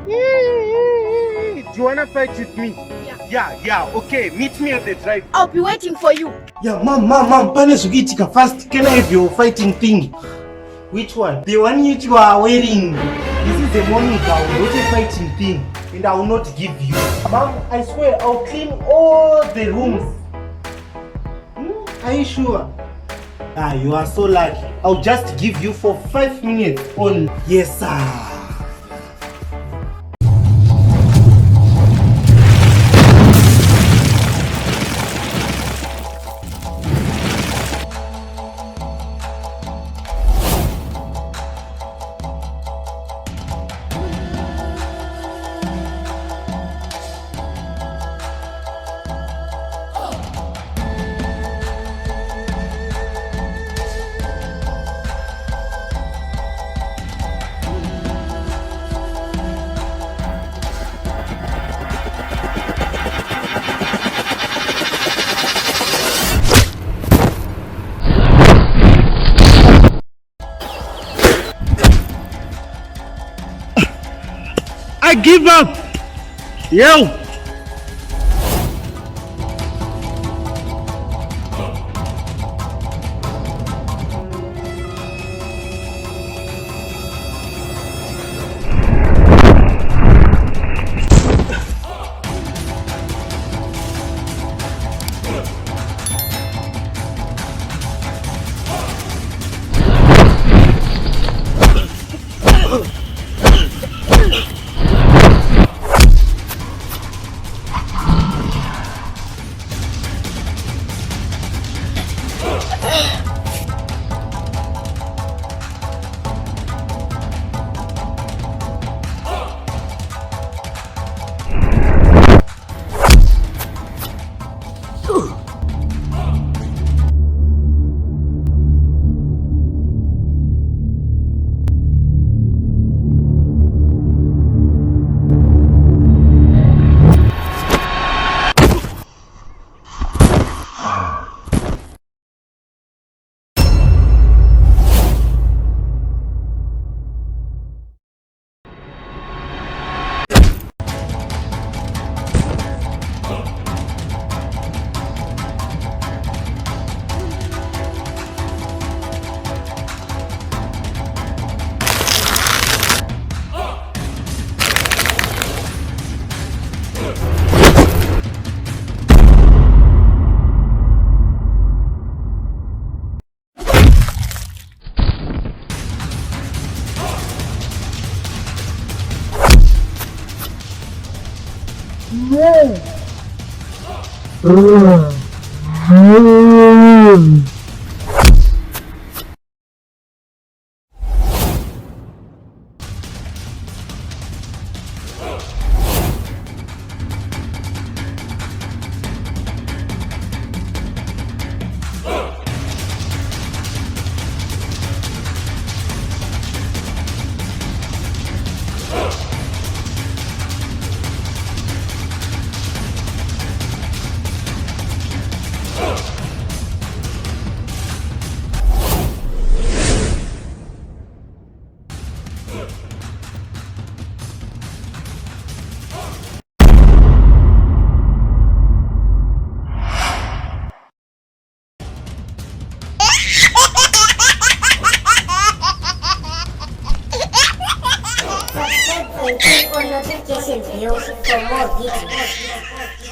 Do you wanna fight with me? Yeah, okay. Meet me at the drive. I'll be waiting for you. Yeah, mom, Panesugitika fast. Can I have your fighting thing? Which one? The one you are wearing. This is the morning gown, not a fighting thing. And I will not give you. Mom, I swear, I'll clean all the rooms. Are you sure? You are so lucky. I'll just give you for 5 minutes only. Yes, sir. I give up! Yo! Subscribe and click on notification bells for more videos.